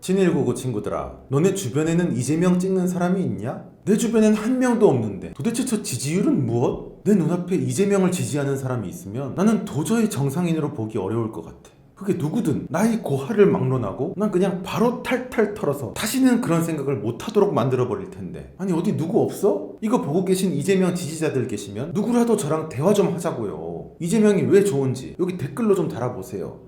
친일구구 친구들아, 너네 주변에는 이재명 찍는 사람이 있냐? 내 주변엔 한 명도 없는데 도대체 저 지지율은 무엇? 내 눈앞에 이재명을 지지하는 사람이 있으면 나는 도저히 정상인으로 보기 어려울 것 같아. 그게 누구든 나의 고하를 막론하고 난 그냥 바로 탈탈 털어서 다시는 그런 생각을 못하도록 만들어버릴 텐데, 아니 어디 누구 없어? 이거 보고 계신 이재명 지지자들 계시면 누구라도 저랑 대화 좀 하자고요. 이재명이 왜 좋은지 여기 댓글로 좀 달아보세요.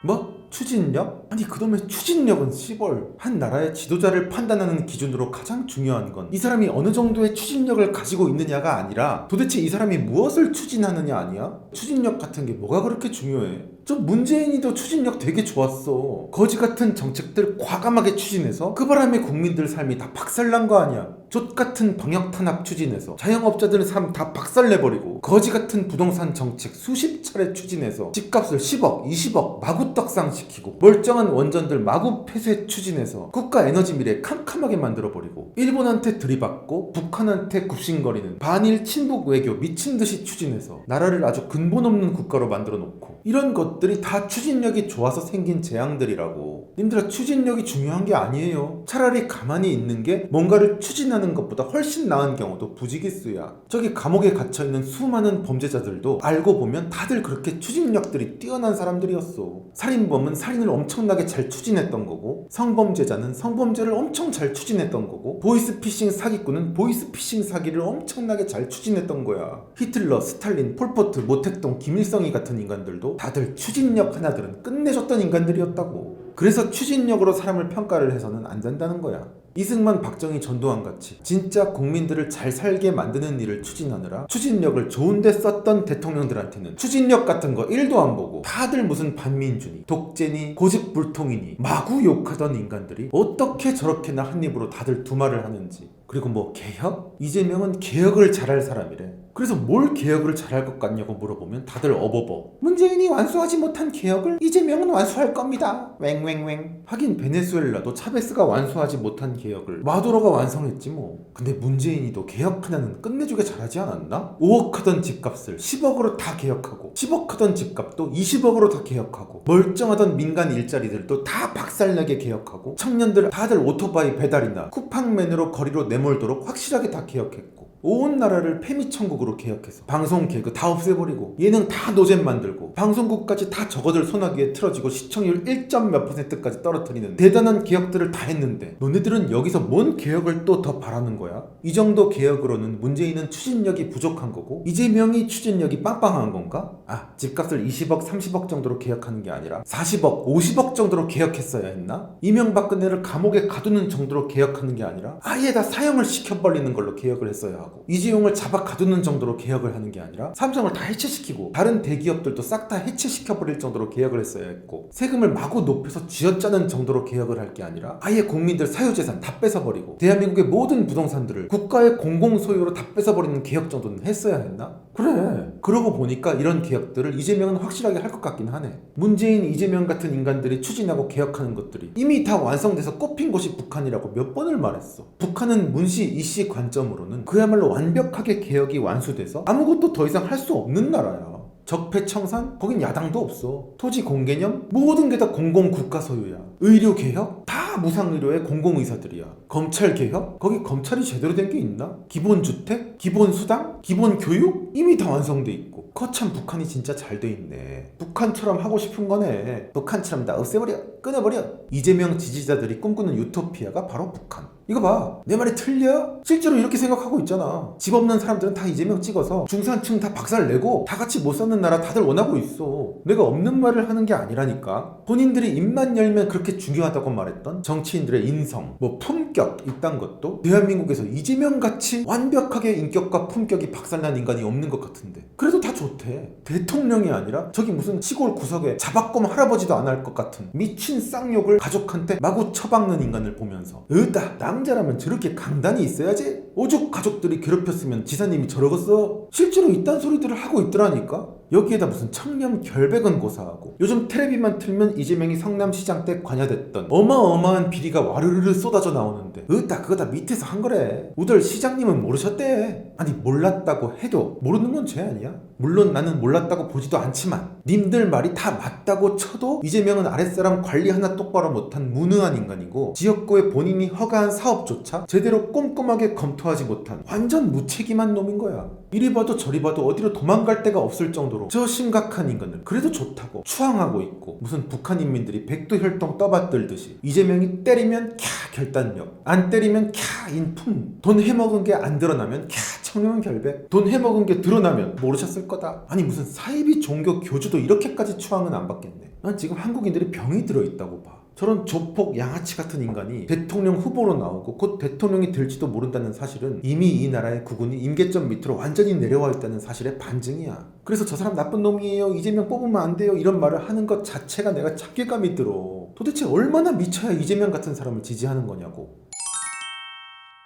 뭐? 추진력? 아니 그놈의 추진력은 시벌. 한 나라의 지도자를 판단하는 기준으로 가장 중요한 건 이 사람이 어느 정도의 추진력을 가지고 있느냐가 아니라 도대체 이 사람이 무엇을 추진하느냐 아니야? 추진력 같은 게 뭐가 그렇게 중요해? 저 문재인이도 추진력 되게 좋았어. 거지 같은 정책들 과감하게 추진해서 그 바람에 국민들 삶이 다 박살난 거 아니야. 족 같은 방역 탄압 추진해서 자영업자들 삶 다 박살내버리고, 거지 같은 부동산 정책 수십 차례 추진해서 집값을 10억, 20억 마구 떡상시키고, 멀쩡한 원전들 마구 폐쇄 추진해서 국가 에너지 미래 캄캄하게 만들어버리고, 일본한테 들이받고 북한한테 굽신거리는 반일 친북 외교 미친듯이 추진해서 나라를 아주 근본 없는 국가로 만들어 놓고, 이런 것들이 다 추진력이 좋아서 생긴 재앙들이라고. 님들아, 추진력이 중요한 게 아니에요. 차라리 가만히 있는 게 뭔가를 추진하는 것보다 훨씬 나은 경우도 부지기수야. 저기 감옥에 갇혀있는 수많은 범죄자들도 알고 보면 다들 그렇게 추진력들이 뛰어난 사람들이었어. 살인범은 살인을 엄청나게 잘 추진했던 거고, 성범죄자는 성범죄를 엄청 잘 추진했던 거고, 보이스피싱 사기꾼은 보이스피싱 사기를 엄청나게 잘 추진했던 거야. 히틀러, 스탈린, 폴포트, 모택동, 김일성이 같은 인간들도 다들 추진력 하나들은 끝내줬던 인간들이었다고. 그래서 추진력으로 사람을 평가를 해서는 안 된다는 거야. 이승만, 박정희, 전두환 같이 진짜 국민들을 잘 살게 만드는 일을 추진하느라 추진력을 좋은데 썼던 대통령들한테는 추진력 같은 거 1도 안 보고 다들 무슨 반민주니, 독재니, 고집불통이니 마구 욕하던 인간들이 어떻게 저렇게나 한 입으로 다들 두말을 하는지. 그리고 뭐 개혁? 이재명은 개혁을 잘할 사람이래. 그래서 뭘 개혁을 잘할 것 같냐고 물어보면 다들 어버버. 문재인이 완수하지 못한 개혁을 이재명은 완수할 겁니다. 웽웽웽. 하긴 베네수엘라도 차베스가 완수하지 못한 개혁을 마두로가 완성했지 뭐. 근데 문재인이도 개혁 하나는 끝내주게 잘하지 않았나? 5억 하던 집값을 10억으로 다 개혁하고, 10억 하던 집값도 20억으로 다 개혁하고, 멀쩡하던 민간 일자리들도 다 박살나게 개혁하고, 청년들 다들 오토바이 배달이나 쿠팡맨으로 거리로 내몰도록 확실하게 다 개혁했고, 온 나라를 패미천국으로 개혁해서 방송 개그 다 없애버리고, 예능 다 노잼 만들고, 방송국까지 다 저거들 소나기에 틀어지고 시청률 1점 몇 %까지 떨어뜨리는 대단한 개혁들을 다 했는데, 너네들은 여기서 뭔 개혁을 또 더 바라는 거야? 이 정도 개혁으로는 문재인은 추진력이 부족한 거고, 이재명이 추진력이 빵빵한 건가? 아, 집값을 20억, 30억 정도로 개혁하는 게 아니라 40억, 50억 정도로 개혁했어야 했나? 이명박근혜를 감옥에 가두는 정도로 개혁하는 게 아니라 아예 다 사형을 시켜버리는 걸로 개혁을 했어야 하고, 이재용을 잡아 가두는 정도로 개혁을 하는 게 아니라 삼성을 다 해체시키고 다른 대기업들도 싹 다 해체시켜버릴 정도로 개혁을 했어야 했고, 세금을 마구 높여서 쥐어짜는 정도로 개혁을 할 게 아니라 아예 국민들 사유재산 다 뺏어버리고 대한민국의 모든 부동산들을 국가의 공공소유로 다 뺏어버리는 개혁 정도는 했어야 했나? 그래. 그러고 보니까 이런 개혁들을 이재명은 확실하게 할 것 같긴 하네. 문재인, 이재명 같은 인간들이 추진하고 개혁하는 것들이 이미 다 완성돼서 꼽힌 곳이 북한이라고 몇 번을 말했어. 북한은 문씨, 이씨 관점으로는 그야말로 완벽하게 개혁이 완수돼서 아무것도 더 이상 할 수 없는 나라야. 적폐청산? 거긴 야당도 없어. 토지 공개념? 모든 게 다 공공국가 소유야. 의료개혁? 다 무상의료의 공공의사들이야. 검찰개혁? 거기 검찰이 제대로 된 게 있나? 기본주택? 기본수당? 기본교육? 이미 다 완성돼 있고. 거참 북한이 진짜 잘 돼 있네. 북한처럼 하고 싶은 거네. 북한처럼 다 없애버려, 끊어버려. 이재명 지지자들이 꿈꾸는 유토피아가 바로 북한. 이거 봐, 내 말이 틀려? 실제로 이렇게 생각하고 있잖아. 집 없는 사람들은 다 이재명 찍어서 중산층 다 박살내고 다 같이 못 사는 나라 다들 원하고 있어. 내가 없는 말을 하는 게 아니라니까. 본인들이 입만 열면 그렇게 중요하다고 말했던 정치인들의 인성, 뭐 품격 이딴 것도 대한민국에서 이재명같이 완벽하게 인격과 품격이 박살난 인간이 없는 것 같은데 그래도 다 좋대. 대통령이 아니라 저기 무슨 시골 구석에 자박검 할아버지도 안 할 것 같은 미친 쌍욕을 가족한테 마구 처박는 인간을 보면서, 으다, 남자라면 저렇게 강단이 있어야지. 오죽 가족들이 괴롭혔으면 지사님이 저러겠어? 실제로 이딴 소리들을 하고 있더라니까. 여기에다 무슨 청렴 결백은 고사하고 요즘 텔레비만 틀면 이재명이 성남시장 때 관여됐던 어마어마한 비리가 와르르르 쏟아져 나오는데 그거 다 밑에서 한 거래. 우덜 시장님은 모르셨대. 아니 몰랐다고 해도 모르는 건 죄 아니야? 물론 나는 몰랐다고 보지도 않지만 님들 말이 다 맞다고 쳐도 이재명은 아랫사람 관리 하나 똑바로 못한 무능한 인간이고 지역구에 본인이 허가한 사업조차 제대로 꼼꼼하게 검토하지 못한 완전 무책임한 놈인 거야. 이리 봐도 저리 봐도 어디로 도망갈 데가 없을 정도로 저 심각한 인간을 그래도 좋다고 추앙하고 있고 무슨 북한 인민들이 백두혈통 떠받들듯이 이재명이 때리면 캬 결단력, 안 때리면 캬 인품, 돈 해먹은 게 안 드러나면 캬 청렴 결백, 돈 해먹은 게 드러나면 모르셨을 거다. 아니 무슨 사이비 종교 교주도 이렇게까지 추앙은 안 받겠네. 난 지금 한국인들이 병이 들어있다고 봐. 저런 조폭 양아치 같은 인간이 대통령 후보로 나오고 곧 대통령이 될지도 모른다는 사실은 이미 이 나라의 국운이 임계점 밑으로 완전히 내려와 있다는 사실의 반증이야. 그래서 저 사람 나쁜 놈이에요, 이재명 뽑으면 안 돼요, 이런 말을 하는 것 자체가 내가 자괴감이 들어. 도대체 얼마나 미쳐야 이재명 같은 사람을 지지하는 거냐고.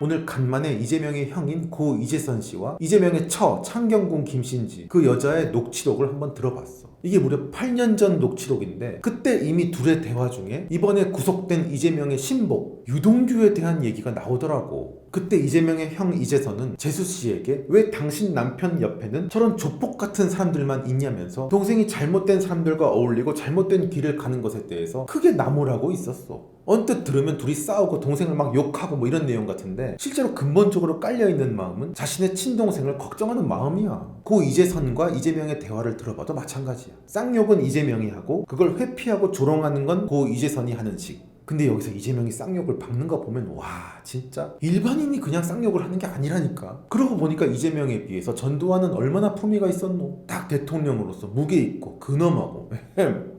오늘 간만에 이재명의 형인 고 이재선 씨와 이재명의 처 창경궁 김신지 그 여자의 녹취록을 한번 들어봤어. 이게 무려 8년 전 녹취록인데 그때 이미 둘의 대화 중에 이번에 구속된 이재명의 신복 유동규에 대한 얘기가 나오더라고. 그때 이재명의 형 이재선은 재수 씨에게 왜 당신 남편 옆에는 저런 조폭 같은 사람들만 있냐면서 동생이 잘못된 사람들과 어울리고 잘못된 길을 가는 것에 대해서 크게 나무라고 있었어. 언뜻 들으면 둘이 싸우고 동생을 막 욕하고 뭐 이런 내용 같은데 실제로 근본적으로 깔려있는 마음은 자신의 친동생을 걱정하는 마음이야. 고 이재선과 이재명의 대화를 들어봐도 마찬가지야. 쌍욕은 이재명이 하고 그걸 회피하고 조롱하는 건 고 이재선이 하는 식. 근데 여기서 이재명이 쌍욕을 박는 거 보면 와 진짜 일반인이 그냥 쌍욕을 하는 게 아니라니까. 그러고 보니까 이재명에 비해서 전두환은 얼마나 품위가 있었노. 딱 대통령으로서 무게 있고 근엄하고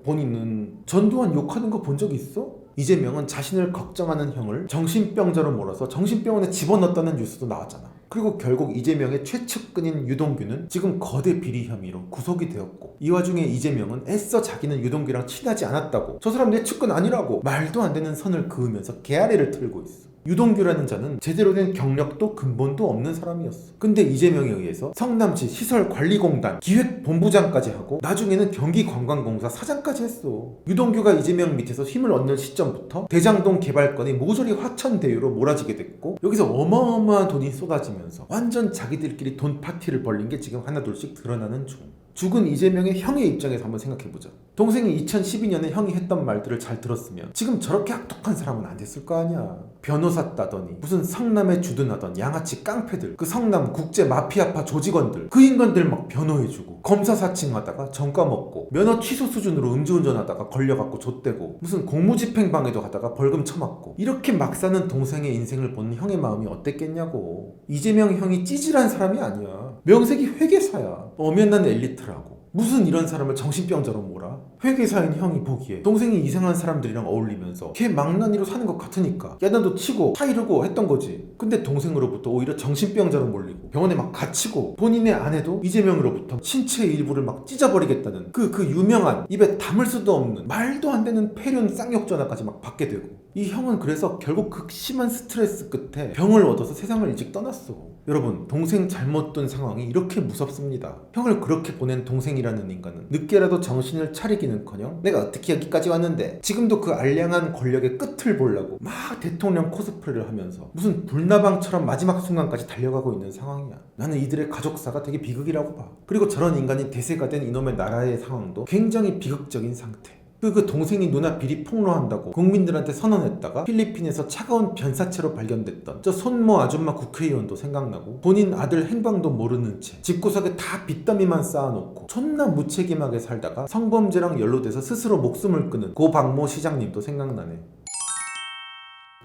본인은 전두환 욕하는 거 본 적 있어? 이재명은 자신을 걱정하는 형을 정신병자로 몰아서 정신병원에 집어넣었다는 뉴스도 나왔잖아. 그리고 결국 이재명의 최측근인 유동규는 지금 거대 비리 혐의로 구속이 되었고 이 와중에 이재명은 애써 자기는 유동규랑 친하지 않았다고 저 사람 내 측근 아니라고 말도 안 되는 선을 그으면서 개아리를 틀고 있어. 유동규라는 자는 제대로 된 경력도 근본도 없는 사람이었어. 근데 이재명에 의해서 성남시 시설관리공단 기획본부장까지 하고 나중에는 경기관광공사 사장까지 했어. 유동규가 이재명 밑에서 힘을 얻는 시점부터 대장동 개발건이 모조리 화천대유로 몰아지게 됐고 여기서 어마어마한 돈이 쏟아지면서 완전 자기들끼리 돈 파티를 벌린 게 지금 하나둘씩 드러나는 중. 죽은 이재명의 형의 입장에서 한번 생각해보자. 동생이 2012년에 형이 했던 말들을 잘 들었으면 지금 저렇게 악독한 사람은 안 됐을 거 아니야. 변호사 따더니 무슨 성남에 주둔하던 양아치 깡패들, 그 성남 국제 마피아파 조직원들, 그 인간들 막 변호해주고 검사 사칭하다가 정가 먹고 면허 취소 수준으로 음주운전하다가 걸려갖고 좆대고 무슨 공무집행방해도 하다가 벌금 처맞고 이렇게 막 사는 동생의 인생을 보는 형의 마음이 어땠겠냐고. 이재명 형이 찌질한 사람이 아니야. 명색이 회계사야. 엄연한 엘리트라고. 무슨 이런 사람을 정신병자로 몰아? 회계사인 형이 보기에 동생이 이상한 사람들이랑 어울리면서 걔 망나니로 사는 것 같으니까 야단도 치고 타이르고 했던 거지. 근데 동생으로부터 오히려 정신병자로 몰리고 병원에 막 갇히고 본인의 아내도 이재명으로부터 신체의 일부를 막 찢어버리겠다는 그 유명한 입에 담을 수도 없는 말도 안 되는 폐륜 쌍욕 전화까지 막 받게 되고 이 형은 그래서 결국 극심한 스트레스 끝에 병을 얻어서 세상을 일찍 떠났어. 여러분 동생 잘못 둔 상황이 이렇게 무섭습니다. 형을 그렇게 보낸 동생이라는 인간은 늦게라도 정신을 차리기는커녕 내가 어떻게 여기까지 왔는데 지금도 그 알량한 권력의 끝을 보려고 막 대통령 코스프레를 하면서 무슨 불나방처럼 마지막 순간까지 달려가고 있는 상황이야. 나는 이들의 가족사가 되게 비극이라고 봐. 그리고 저런 인간이 대세가 된 이놈의 나라의 상황도 굉장히 비극적인 상태. 그 동생이 누나 비리 폭로한다고 국민들한테 선언했다가 필리핀에서 차가운 변사체로 발견됐던 저 손모 아줌마 국회의원도 생각나고 본인 아들 행방도 모르는 채 집구석에 다 빚더미만 쌓아놓고 존나 무책임하게 살다가 성범죄랑 연루돼서 스스로 목숨을 끊은 고 박모 시장님도 생각나네.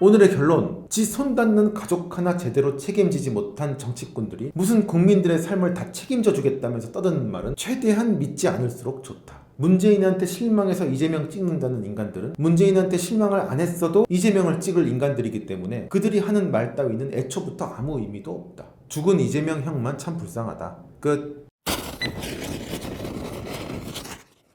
오늘의 결론, 지 손 닿는 가족 하나 제대로 책임지지 못한 정치꾼들이 무슨 국민들의 삶을 다 책임져 주겠다면서 떠드는 말은 최대한 믿지 않을수록 좋다. 문재인한테 실망해서 이재명 찍는다는 인간들은 문재인한테 실망을 안 했어도 이재명을 찍을 인간들이기 때문에 그들이 하는 말 따위는 애초부터 아무 의미도 없다. 죽은 이재명 형만 참 불쌍하다. 끝.